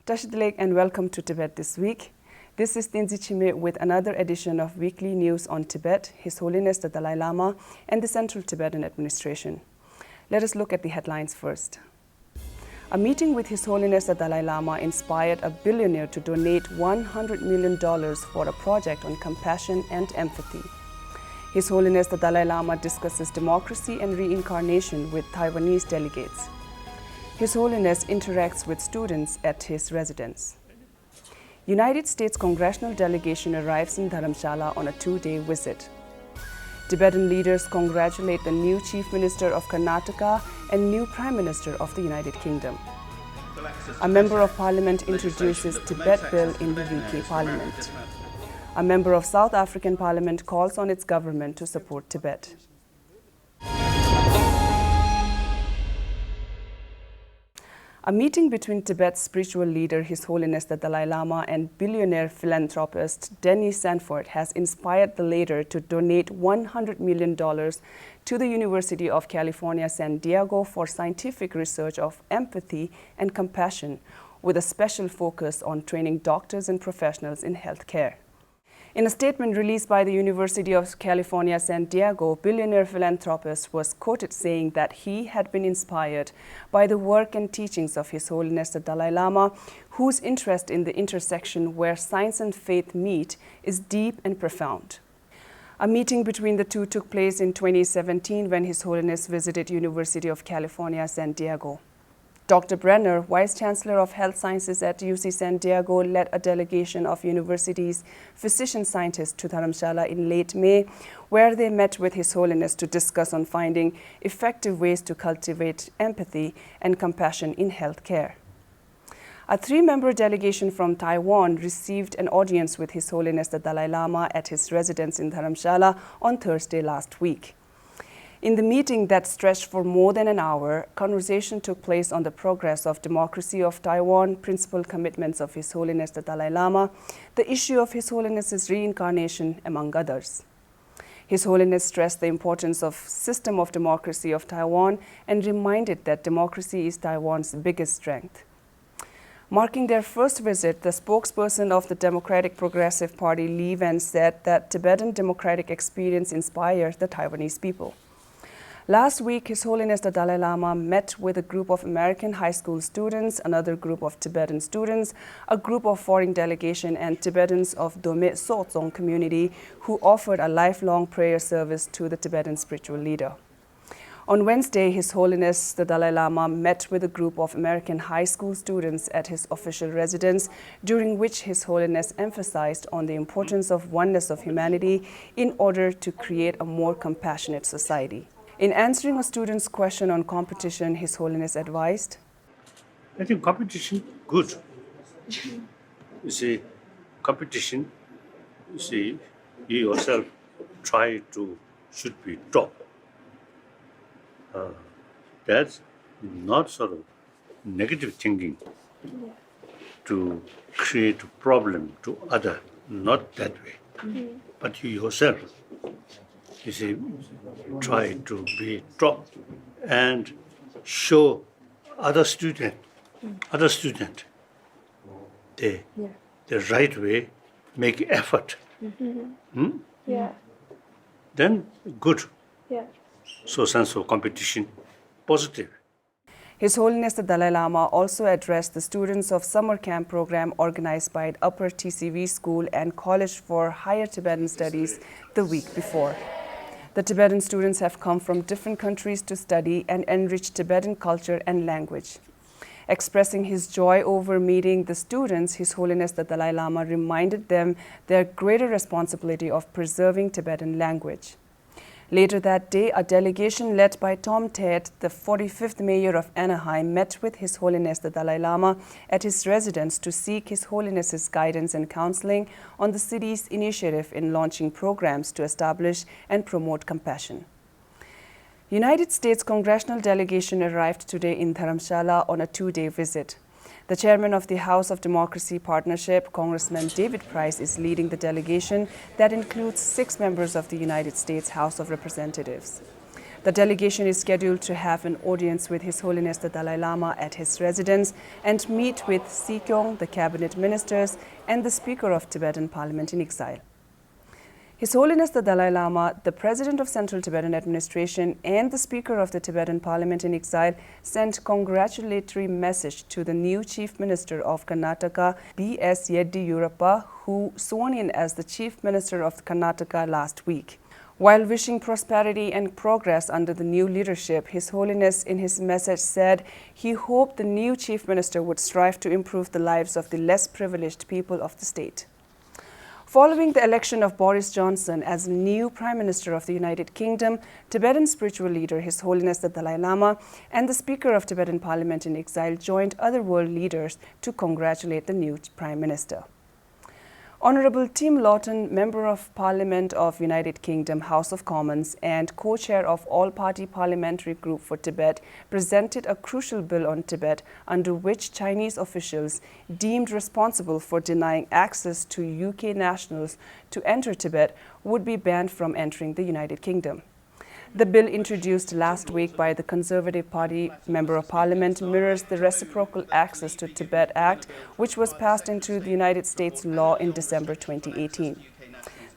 Tashidilek and welcome to Tibet This Week. This is Tinzi Chime with another edition of weekly news on Tibet, His Holiness the Dalai Lama, and the Central Tibetan Administration. Let us look at the headlines first. A meeting with His Holiness the Dalai Lama inspired a billionaire to donate $100 million for a project on compassion and empathy. His Holiness the Dalai Lama discusses democracy and reincarnation with Taiwanese delegates. His Holiness interacts with students at his residence. United States Congressional Delegation arrives in Dharamshala on a two-day visit. Tibetan leaders congratulate the new Chief Minister of Karnataka and new Prime Minister of the United Kingdom. A Member of Parliament introduces Tibet Bill in the UK Parliament. A member of South African Parliament calls on its government to support Tibet. A meeting between Tibet's spiritual leader, His Holiness the Dalai Lama, and billionaire philanthropist Dennis Sanford has inspired the latter to donate $100 million to the University of California, San Diego for scientific research of empathy and compassion, with a special focus on training doctors and professionals in healthcare. In a statement released by the University of California, San Diego, billionaire philanthropist was quoted saying that he had been inspired by the work and teachings of His Holiness the Dalai Lama, whose interest in the intersection where science and faith meet is deep and profound. A meeting between the two took place in 2017 when His Holiness visited University of California, San Diego. Dr. Brenner, Vice Chancellor of Health Sciences at UC San Diego, led a delegation of university's physician scientists to Dharamshala in late May, where they met with His Holiness to discuss on finding effective ways to cultivate empathy and compassion in healthcare. A three-member delegation from Taiwan received an audience with His Holiness the Dalai Lama at his residence in Dharamshala on Thursday last week. In the meeting that stretched for more than an hour, conversation took place on the progress of democracy of Taiwan, principal commitments of His Holiness the Dalai Lama, the issue of His Holiness's reincarnation, among others. His Holiness stressed the importance of system of democracy of Taiwan and reminded that democracy is Taiwan's biggest strength. Marking their first visit, the spokesperson of the Democratic Progressive Party, Li Wen, said that Tibetan democratic experience inspired the Taiwanese people. Last week, His Holiness the Dalai Lama met with a group of American high school students, another group of Tibetan students, a group of foreign delegation, and Tibetans of Dome Sotsong community who offered a lifelong prayer service to the Tibetan spiritual leader. On Wednesday, His Holiness the Dalai Lama met with a group of American high school students at his official residence, during which His Holiness emphasized on the importance of oneness of humanity in order to create a more compassionate society. In answering a student's question on competition, His Holiness advised, I think competition good. You see, competition, you yourself should be top. That's not sort of negative thinking to create a problem to other, not that way. But you yourself, try to be top and show other student, the right way, make effort. Then good. So sense of competition, positive. His Holiness the Dalai Lama also addressed the students of summer camp program organized by the Upper TCV School and College for Higher Tibetan Studies the week before. The Tibetan students have come from different countries to study and enrich Tibetan culture and language. Expressing his joy over meeting the students, His Holiness the Dalai Lama reminded them their greater responsibility of preserving Tibetan language. Later that day, a delegation led by Tom Ted, the 45th mayor of Anaheim, met with His Holiness the Dalai Lama at his residence to seek His Holiness's guidance and counseling on the city's initiative in launching programs to establish and promote compassion. United States Congressional Delegation arrived today in Dharamshala on a two-day visit. The chairman of the House of Democracy Partnership, Congressman David Price, is leading the delegation that includes 6 members of the United States House of Representatives. The delegation is scheduled to have an audience with His Holiness the Dalai Lama at his residence and meet with Sikyong, the cabinet ministers, and the Speaker of Tibetan Parliament in exile. His Holiness the Dalai Lama, the President of Central Tibetan Administration, and the Speaker of the Tibetan Parliament in exile sent congratulatory message to the new Chief Minister of Karnataka, B.S. Yeddiyurappa, who sworn in as the Chief Minister of Karnataka last week. While wishing prosperity and progress under the new leadership, His Holiness in his message said he hoped the new Chief Minister would strive to improve the lives of the less privileged people of the state. Following the election of Boris Johnson as new Prime Minister of the United Kingdom, Tibetan spiritual leader His Holiness the Dalai Lama and the Speaker of Tibetan Parliament in exile joined other world leaders to congratulate the new Prime Minister. Honorable Tim Lawton, Member of Parliament of United Kingdom, House of Commons, and co-chair of All-Party Parliamentary Group for Tibet, presented a crucial bill on Tibet under which Chinese officials deemed responsible for denying access to UK nationals to enter Tibet would be banned from entering the United Kingdom. The bill introduced last week by the Conservative Party Member of Parliament mirrors the Reciprocal Access to Tibet Act, which was passed into the United States law in December 2018.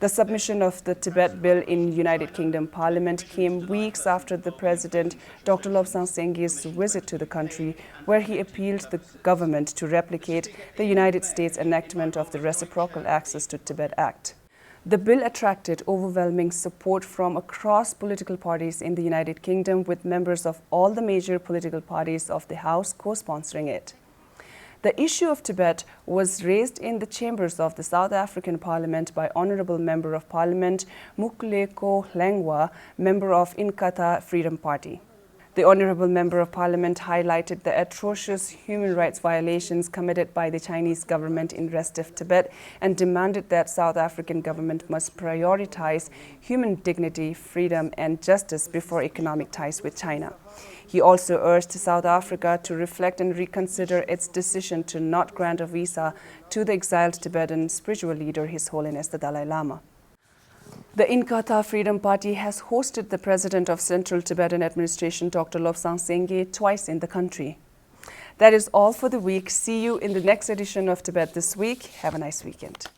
The submission of the Tibet bill in United Kingdom Parliament came weeks after the President, Dr. Lobsang Sengye's visit to the country, where he appealed the government to replicate the United States enactment of the Reciprocal Access to Tibet Act. The bill attracted overwhelming support from across political parties in the United Kingdom, with members of all the major political parties of the House co-sponsoring it. The issue of Tibet was raised in the chambers of the South African Parliament by Honourable Member of Parliament Mukuleko Hlengwa, member of Inkatha Freedom Party. The Honourable Member of Parliament highlighted the atrocious human rights violations committed by the Chinese government in rest of Tibet and demanded that South African government must prioritize human dignity, freedom and justice before economic ties with China. He also urged South Africa to reflect and reconsider its decision to not grant a visa to the exiled Tibetan spiritual leader, His Holiness the Dalai Lama. The Inkatha Freedom Party has hosted the President of Central Tibetan Administration, Dr. Lobsang Sengye, twice in the country. That is all for the week. See you in the next edition of Tibet This Week. Have a nice weekend.